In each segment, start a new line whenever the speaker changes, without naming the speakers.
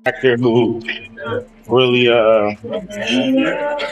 actor who really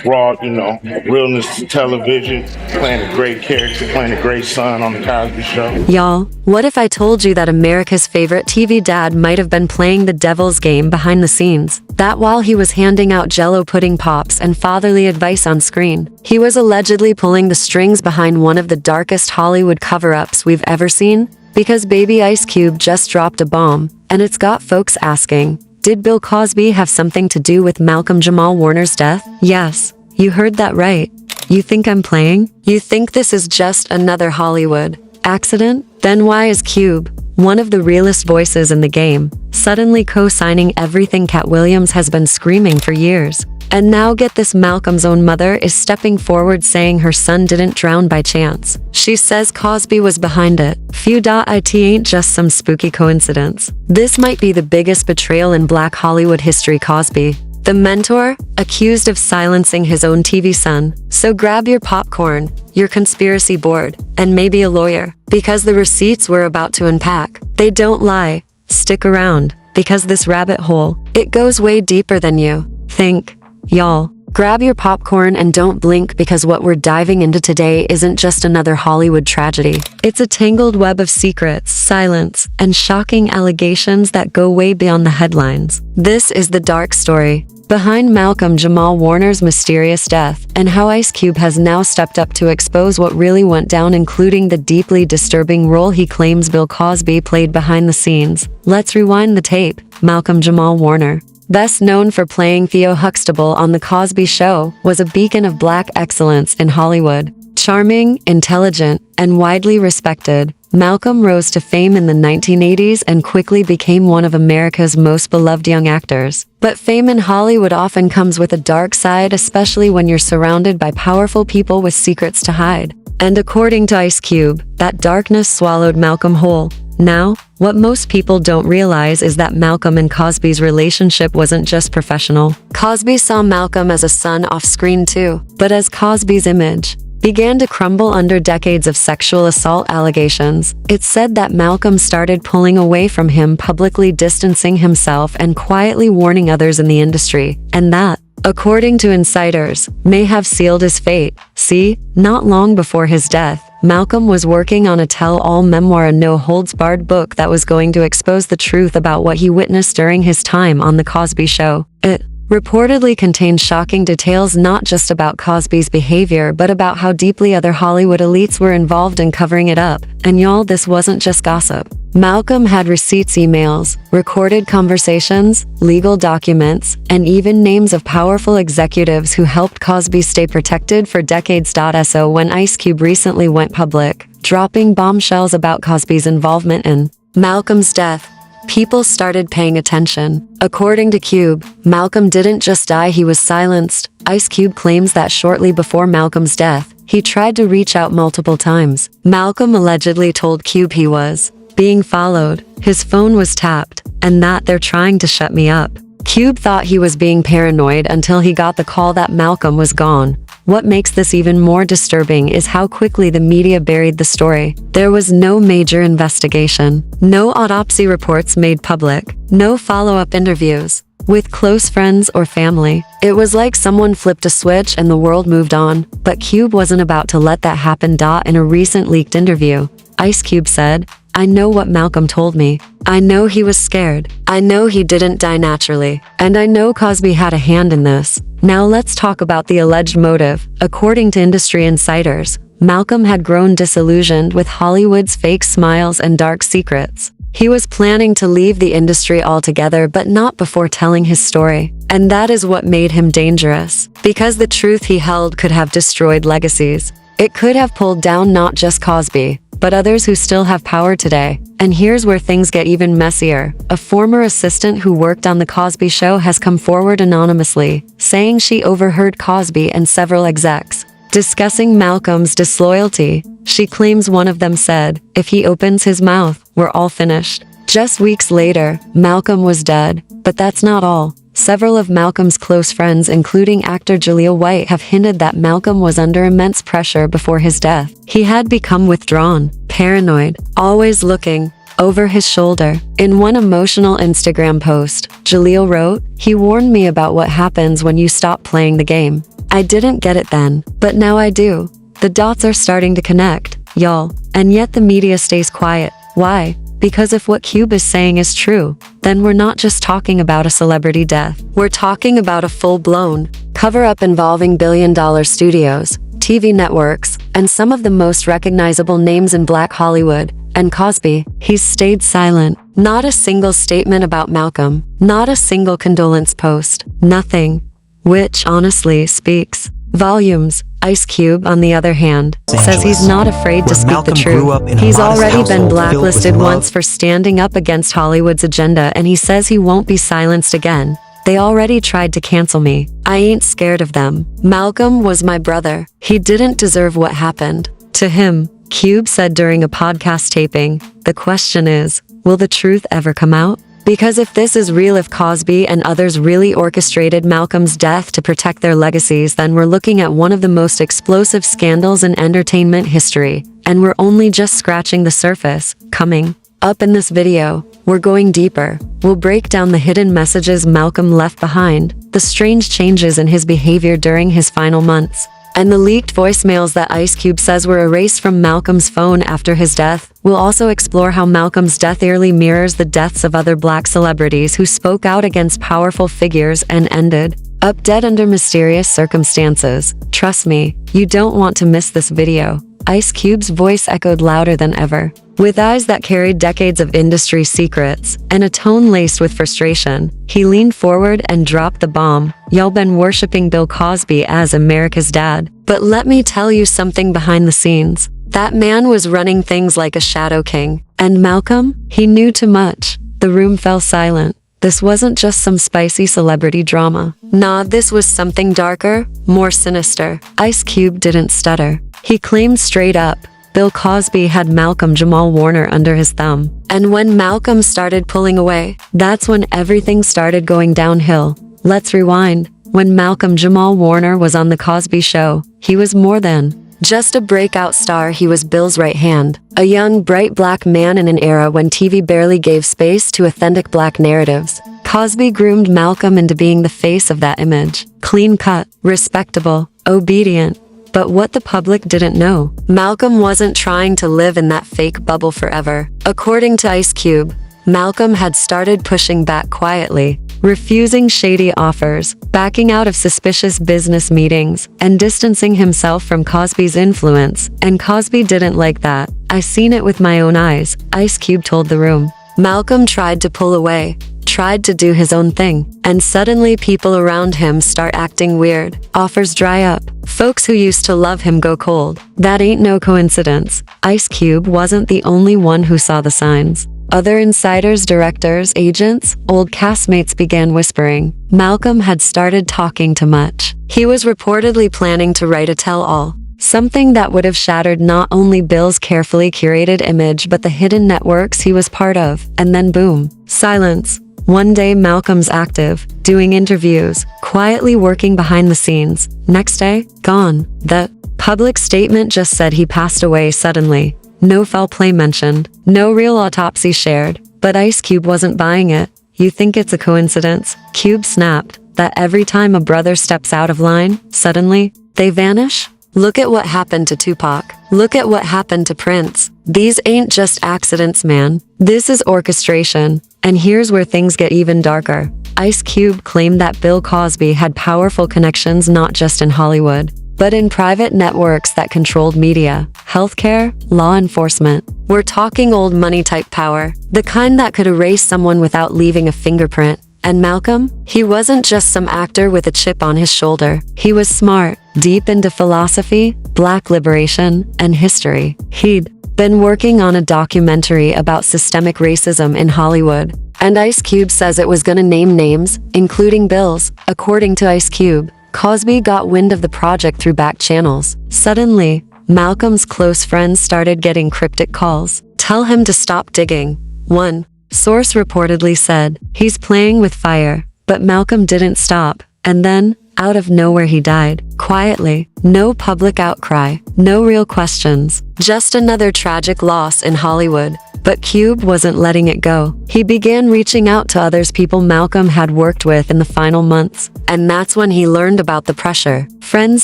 brought, realness to television, playing a great character, playing a great son on the Cosby Show.
Y'all, what if I told you that America's favorite TV dad might have been playing the devil's game behind the scenes? That while he was handing out Jell-O pudding pops and fatherly advice on screen, he was allegedly pulling the strings behind one of the darkest Hollywood cover-ups we've ever seen? Because baby Ice Cube just dropped a bomb, and it's got folks asking, did Bill Cosby have something to do with Malcolm Jamal Warner's death? Yes, you heard that right. You think I'm playing? You think this is just another Hollywood accident? Then why is Cube, one of the realest voices in the game, suddenly co-signing everything Cat Williams has been screaming for years? And now get this, Malcolm's own mother is stepping forward saying her son didn't drown by chance. She says Cosby was behind it. It ain't just some spooky coincidence. This might be the biggest betrayal in Black Hollywood history. Cosby, the mentor, accused of silencing his own TV son. So grab your popcorn, your conspiracy board, and maybe a lawyer, because the receipts we're about to unpack, they don't lie. Stick around, because this rabbit hole, it goes way deeper than you think. Y'all, grab your popcorn and don't blink, because what we're diving into today isn't just another Hollywood tragedy. It's a tangled web of secrets, silence, and shocking allegations that go way beyond the headlines. This is the dark story behind Malcolm Jamal Warner's mysterious death, and how Ice Cube has now stepped up to expose what really went down, including the deeply disturbing role he claims Bill Cosby played behind the scenes. Let's rewind the tape. Malcolm Jamal Warner, best known for playing Theo Huxtable on The Cosby Show, was a beacon of Black excellence in Hollywood. Charming, intelligent, and widely respected, Malcolm rose to fame in the 1980s and quickly became one of America's most beloved young actors. But fame in Hollywood often comes with a dark side, especially when you're surrounded by powerful people with secrets to hide. And according to Ice Cube, that darkness swallowed Malcolm whole. Now, what most people don't realize is that Malcolm and Cosby's relationship wasn't just professional. Cosby saw Malcolm as a son off-screen too, but as Cosby's image began to crumble under decades of sexual assault allegations, it's said that Malcolm started pulling away from him, publicly distancing himself and quietly warning others in the industry, and that, according to insiders, may have sealed his fate. See, not long before his death, Malcolm was working on a tell-all memoir, a no-holds-barred book that was going to expose the truth about what he witnessed during his time on The Cosby Show. It reportedly contained shocking details not just about Cosby's behavior but about how deeply other Hollywood elites were involved in covering it up. And y'all, this wasn't just gossip. Malcolm had receipts, emails, recorded conversations, legal documents, and even names of powerful executives who helped Cosby stay protected for decades. So when Ice Cube recently went public, dropping bombshells about Cosby's involvement in Malcolm's death, people started paying attention. According to Cube, Malcolm didn't just die, he was silenced. Ice Cube claims that shortly before Malcolm's death, he tried to reach out multiple times. Malcolm allegedly told Cube he was being followed, his phone was tapped, and that they're trying to shut me up. Cube thought he was being paranoid until he got the call that Malcolm was gone. What makes this even more disturbing is how quickly the media buried the story. There was no major investigation, no autopsy reports made public, no follow-up interviews with close friends or family. It was like someone flipped a switch and the world moved on. But Cube wasn't about to let that happen. In a recent leaked interview, Ice Cube said, "I know what Malcolm told me. I know he was scared. I know he didn't die naturally. And I know Cosby had a hand in this." Now let's talk about the alleged motive. According to industry insiders, Malcolm had grown disillusioned with Hollywood's fake smiles and dark secrets. He was planning to leave the industry altogether, but not before telling his story. And that is what made him dangerous, because the truth he held could have destroyed legacies. It could have pulled down not just Cosby, but others who still have power today. And here's where things get even messier. A former assistant who worked on The Cosby Show has come forward anonymously, saying she overheard Cosby and several execs discussing Malcolm's disloyalty. She claims one of them said, "If he opens his mouth, we're all finished." Just weeks later, Malcolm was dead. But that's not all. Several of Malcolm's close friends, including actor Jaleel White, have hinted that Malcolm was under immense pressure before his death. He had become withdrawn, paranoid, always looking over his shoulder. In one emotional Instagram post, Jaleel wrote, "He warned me about what happens when you stop playing the game. I didn't get it then, but now I do. The dots are starting to connect, y'all. And yet the media stays quiet. Why? Because if what Cube is saying is true, then we're not just talking about a celebrity death. We're talking about a full-blown cover-up involving billion-dollar studios, TV networks, and some of the most recognizable names in Black Hollywood. And Cosby, he's stayed silent. Not a single statement about Malcolm. Not a single condolence post. Nothing. Which, honestly, speaks volumes. Ice Cube, on the other hand, says he's not afraid to speak the truth. He's already been blacklisted once for standing up against Hollywood's agenda, and he says he won't be silenced again. They already tried to cancel me. I ain't scared of them. Malcolm was my brother. He didn't deserve what happened to him, Cube said during a podcast taping. The question is, will the truth ever come out? Because if this is real, if Cosby and others really orchestrated Malcolm's death to protect their legacies, then we're looking at one of the most explosive scandals in entertainment history. And we're only just scratching the surface. Coming up in this video, we're going deeper. We'll break down the hidden messages Malcolm left behind, the strange changes in his behavior during his final months, and the leaked voicemails that Ice Cube says were erased from Malcolm's phone after his death. We'll also explore how Malcolm's death eerily mirrors the deaths of other Black celebrities who spoke out against powerful figures and ended up dead under mysterious circumstances. Trust me, you don't want to miss this video. Ice Cube's voice echoed louder than ever. With eyes that carried decades of industry secrets and a tone laced with frustration, he leaned forward and dropped the bomb. Y'all been worshipping Bill Cosby as America's dad. But let me tell you something behind the scenes. That man was running things like a shadow king. And Malcolm? He knew too much. The room fell silent. This wasn't just some spicy celebrity drama. Nah, this was something darker, more sinister. Ice Cube didn't stutter. He claimed straight up, Bill Cosby had Malcolm Jamal Warner under his thumb. And when Malcolm started pulling away, that's when everything started going downhill. Let's rewind. When Malcolm Jamal Warner was on The Cosby Show, he was more than just a breakout star. He was Bill's right hand, a young, bright Black man in an era when TV barely gave space to authentic Black narratives. Cosby groomed Malcolm into being the face of that image. Clean-cut, respectable, obedient. But what the public didn't know, Malcolm wasn't trying to live in that fake bubble forever. According to Ice Cube, Malcolm had started pushing back quietly, refusing shady offers, backing out of suspicious business meetings, and distancing himself from Cosby's influence. And Cosby didn't like that. "I seen it with my own eyes," Ice Cube told the room. Malcolm tried to pull away, tried to do his own thing, and suddenly people around him start acting weird. Offers dry up. Folks who used to love him go cold. That ain't no coincidence. Ice Cube wasn't the only one who saw the signs. Other insiders, directors, agents, old castmates began whispering. Malcolm had started talking too much. He was reportedly planning to write a tell-all. Something that would have shattered not only Bill's carefully curated image but the hidden networks he was part of. And then boom. Silence. One day Malcolm's active, doing interviews, quietly working behind the scenes. Next day, gone. The public statement just said he passed away suddenly. No foul play mentioned. No real autopsy shared. But Ice Cube wasn't buying it. "You think it's a coincidence?" Cube snapped. "That every time a brother steps out of line, suddenly, they vanish? Look at what happened to Tupac. Look at what happened to Prince. These ain't just accidents, man. This is orchestration." And here's where things get even darker. Ice Cube claimed that Bill Cosby had powerful connections not just in Hollywood, but in private networks that controlled media, healthcare, law enforcement. We're talking old money type power, the kind that could erase someone without leaving a fingerprint. And Malcolm? He wasn't just some actor with a chip on his shoulder. He was smart, deep into philosophy, Black liberation, and history. He'd been working on a documentary about systemic racism in Hollywood. And Ice Cube says it was gonna name names, including Bill's. According to Ice Cube, Cosby got wind of the project through back channels. Suddenly, Malcolm's close friends started getting cryptic calls. Tell him to stop digging. One source reportedly said, "He's playing with fire." But Malcolm didn't stop. And then, out of nowhere he died. Quietly. No public outcry. No real questions. Just another tragic loss in Hollywood. But Cube wasn't letting it go. He began reaching out to others people Malcolm had worked with in the final months. And that's when he learned about the pressure. Friends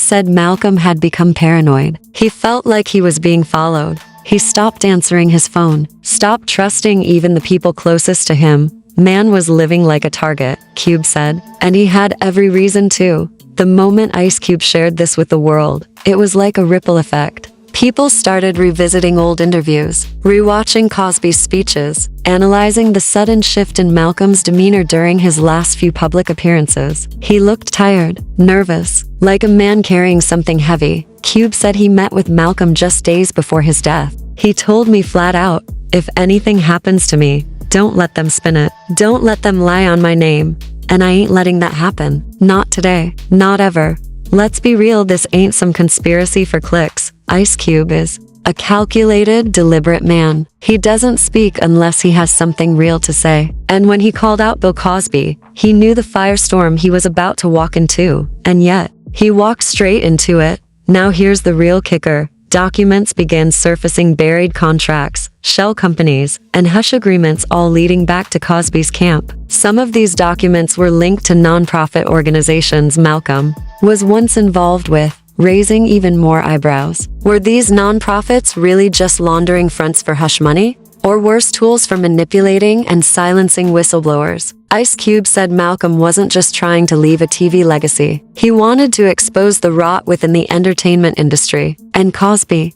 said Malcolm had become paranoid. He felt like he was being followed. He stopped answering his phone, stopped trusting even the people closest to him. Man was living like a target, Cube said. And he had every reason to. The moment Ice Cube shared this with the world, it was like a ripple effect. People started revisiting old interviews, rewatching Cosby's speeches, analyzing the sudden shift in Malcolm's demeanor during his last few public appearances. He looked tired, nervous, like a man carrying something heavy. Cube said he met with Malcolm just days before his death. He told me flat out, if anything happens to me, don't let them spin it. Don't let them lie on my name. And I ain't letting that happen. Not today. Not ever. Let's be real, this ain't some conspiracy for clicks. Ice Cube is a calculated, deliberate man. He doesn't speak unless he has something real to say. And when he called out Bill Cosby, he knew the firestorm he was about to walk into. And yet, he walked straight into it. Now here's the real kicker. Documents began surfacing, buried contracts, shell companies, and hush agreements, all leading back to Cosby's camp. Some of these documents were linked to nonprofit organizations Malcolm was once involved with, raising even more eyebrows. Were these nonprofits really just laundering fronts for hush money? Or worse, tools for manipulating and silencing whistleblowers? Ice Cube said Malcolm wasn't just trying to leave a TV legacy. He wanted to expose the rot within the entertainment industry. And Cosby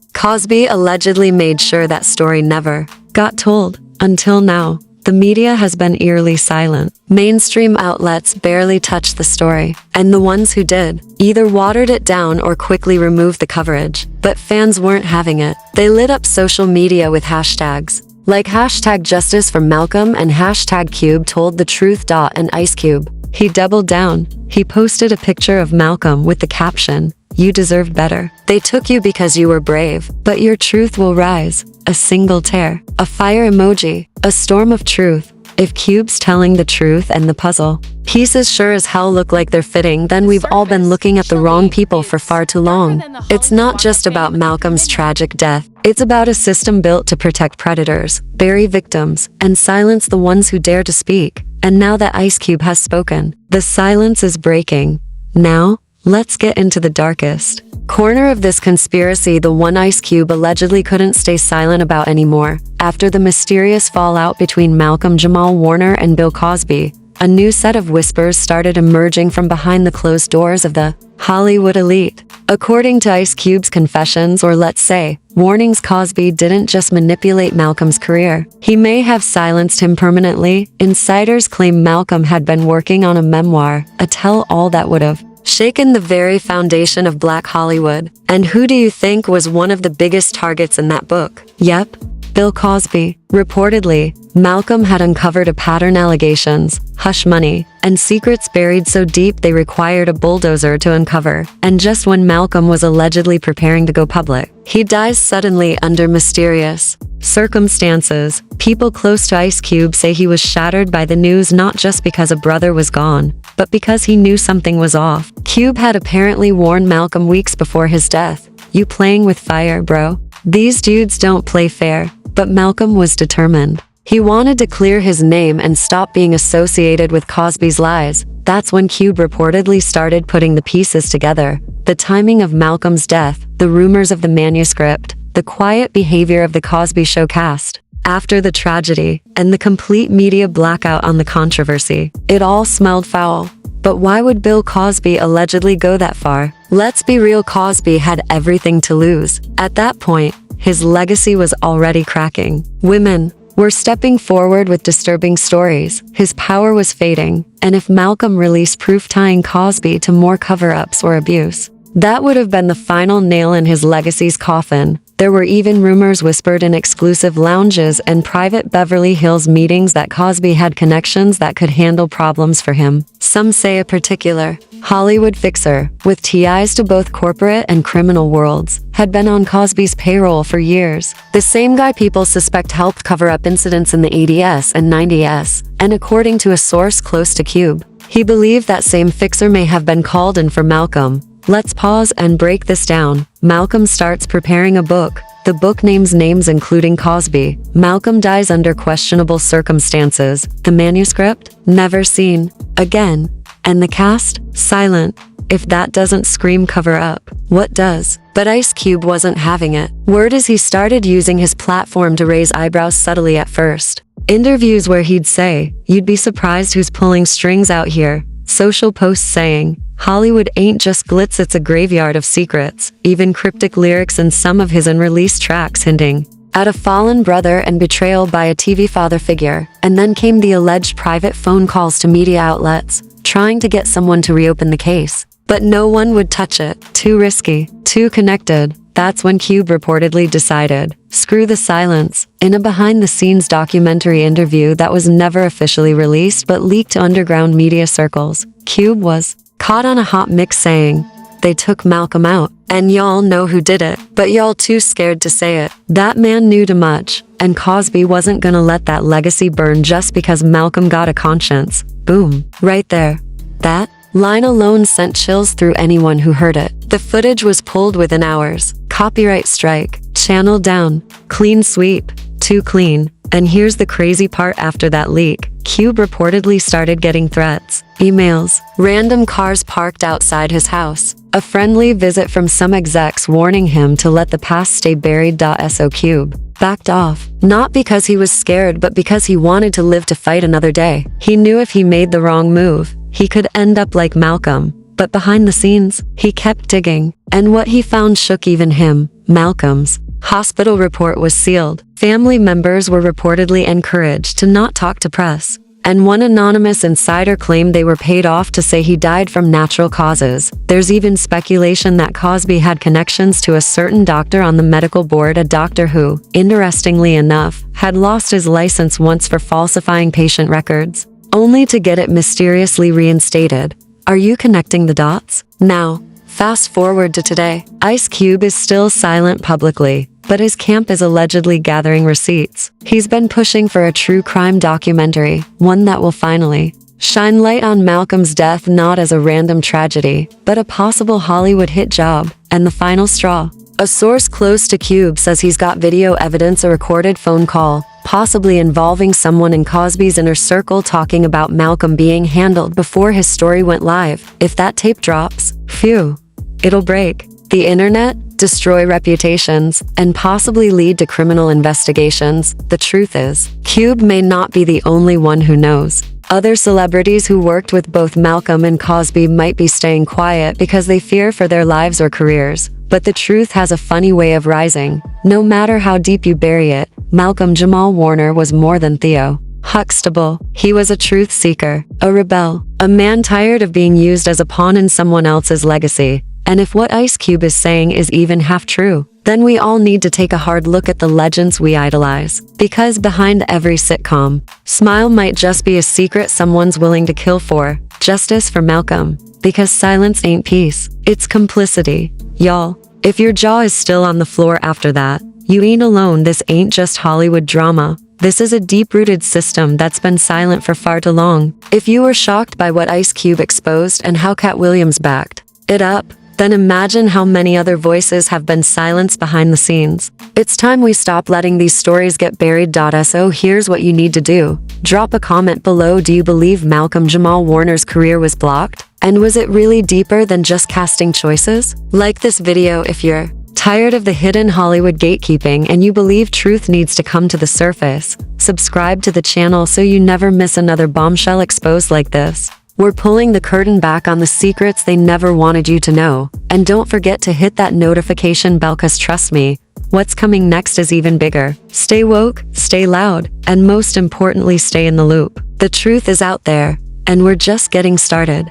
allegedly made sure that story never got told. Until now, the media has been eerily silent. Mainstream outlets barely touched the story. And the ones who did either watered it down or quickly removed the coverage. But fans weren't having it. They lit up social media with hashtags like hashtag justice for Malcolm and hashtag Cube told the truth. And Ice Cube, he doubled down. He posted a picture of Malcolm with the caption, "You deserved better. They took you because you were brave, but your truth will rise." A single tear, a fire emoji, a storm of truth. If Cube's telling the truth and the puzzle pieces sure as hell look like they're fitting, then we've all been looking at the wrong people for far too long. It's not just about Malcolm's tragic death. It's about a system built to protect predators, bury victims, and silence the ones who dare to speak. And now that Ice Cube has spoken, the silence is breaking. Now, let's get into the darkest corner of this conspiracy, the one Ice Cube allegedly couldn't stay silent about anymore. After the mysterious fallout between Malcolm Jamal Warner and Bill Cosby, a new set of whispers started emerging from behind the closed doors of the Hollywood elite. According to Ice Cube's confessions, or let's say, warnings, Cosby didn't just manipulate Malcolm's career. He may have silenced him permanently. Insiders claim Malcolm had been working on a memoir, a tell-all that would have shaken the very foundation of Black Hollywood. And who do you think was one of the biggest targets in that book? Yep, Bill Cosby. Reportedly, Malcolm had uncovered a pattern: allegations, hush money, and secrets buried so deep they required a bulldozer to uncover. And just when Malcolm was allegedly preparing to go public, he dies suddenly under mysterious circumstances. People close to Ice Cube say he was shattered by the news, not just because a brother was gone, but because he knew something was off. Cube had apparently warned Malcolm weeks before his death. "You playing with fire, bro? These dudes don't play fair." But Malcolm was determined. He wanted to clear his name and stop being associated with Cosby's lies. That's when Cube reportedly started putting the pieces together. The timing of Malcolm's death, the rumors of the manuscript, the quiet behavior of the Cosby Show cast after the tragedy, and the complete media blackout on the controversy. It all smelled foul. But why would Bill Cosby allegedly go that far? Let's be real, Cosby had everything to lose. At that point, his legacy was already cracking. Women were stepping forward with disturbing stories. His power was fading. And if Malcolm released proof tying Cosby to more cover-ups or abuse, that would have been the final nail in his legacy's coffin. There were even rumors whispered in exclusive lounges and private Beverly Hills meetings that Cosby had connections that could handle problems for him. Some say a particular Hollywood fixer, with ties to both corporate and criminal worlds, had been on Cosby's payroll for years. The same guy people suspect helped cover up incidents in the 80s and 90s, and according to a source close to Cube, he believed that same fixer may have been called in for Malcolm. Let's pause and break this down. Malcolm starts preparing a book, The book names names including Cosby. Malcolm dies under questionable circumstances. The manuscript? Never seen. Again. And the cast? Silent. If that doesn't scream cover up, what does? But Ice Cube wasn't having it. Word is he started using his platform to raise eyebrows subtly at first. Interviews where he'd say, "You'd be surprised who's pulling strings out here." Social posts saying, "Hollywood ain't just glitz, it's a graveyard of secrets." Even cryptic lyrics in some of his unreleased tracks hinting at a fallen brother and betrayal by a TV father figure. And then came the alleged private phone calls to media outlets, trying to get someone to reopen the case. But no one would touch it. Too risky. Too connected. That's when Cube reportedly decided, screw the silence. In a behind-the-scenes documentary interview that was never officially released but leaked to underground media circles, Cube was caught on a hot mix saying, "They took Malcolm out, and y'all know who did it, but y'all too scared to say it." That man knew too much, and Cosby wasn't gonna let that legacy burn just because Malcolm got a conscience. Boom. Right there. That line alone sent chills through anyone who heard it. The footage was pulled within hours. Copyright strike. Channel down. Clean sweep. Too clean. And here's the crazy part after that leak. Cube reportedly started getting threats, emails, random cars parked outside his house, a friendly visit from some execs warning him to let the past stay buried. So Cube backed off, not because he was scared but because he wanted to live to fight another day. He knew if he made the wrong move, he could end up like Malcolm. But behind the scenes, he kept digging, and what he found shook even him. Malcolm's hospital report was sealed. Family members were reportedly encouraged to not talk to press, and one anonymous insider claimed they were paid off to say he died from natural causes. There's even speculation that Cosby had connections to a certain doctor on the medical board, a doctor who, interestingly enough, had lost his license once for falsifying patient records, only to get it mysteriously reinstated. Are you connecting the dots? Now, fast forward to today. Ice Cube is still silent publicly, but his camp is allegedly gathering receipts. He's been pushing for a true crime documentary, one that will finally shine light on Malcolm's death not as a random tragedy, but a possible Hollywood hit job. And the final straw. A source close to Cube says he's got video evidence, a recorded phone call, possibly involving someone in Cosby's inner circle talking about Malcolm being handled before his story went live. If that tape drops, phew, it'll break the internet, destroy reputations, and possibly lead to criminal investigations. The truth is, Cube may not be the only one who knows. Other celebrities who worked with both Malcolm and Cosby might be staying quiet because they fear for their lives or careers. But the truth has a funny way of rising. No matter how deep you bury it, Malcolm Jamal Warner was more than Theo Huxtable. He was a truth seeker, a rebel, a man tired of being used as a pawn in someone else's legacy. And if what Ice Cube is saying is even half true, then we all need to take a hard look at the legends we idolize. Because behind every sitcom, smile might just be a secret someone's willing to kill for. Justice for Malcolm. Because silence ain't peace, it's complicity. Y'all, if your jaw is still on the floor after that, you ain't alone. This ain't just Hollywood drama. This is a deep-rooted system that's been silent for far too long. If you were shocked by what Ice Cube exposed and how Cat Williams backed it up, then imagine how many other voices have been silenced behind the scenes. It's time we stop letting these stories get buried. So here's what you need to do. Drop a comment below. Do you believe Malcolm Jamal Warner's career was blocked? And was it really deeper than just casting choices? Like this video if you're tired of the hidden Hollywood gatekeeping and you believe truth needs to come to the surface. Subscribe to the channel so you never miss another bombshell exposed like this. We're pulling the curtain back on the secrets they never wanted you to know. And don't forget to hit that notification bell, 'cause trust me, what's coming next is even bigger. Stay woke, stay loud, and most importantly, stay in the loop. The truth is out there, and we're just getting started.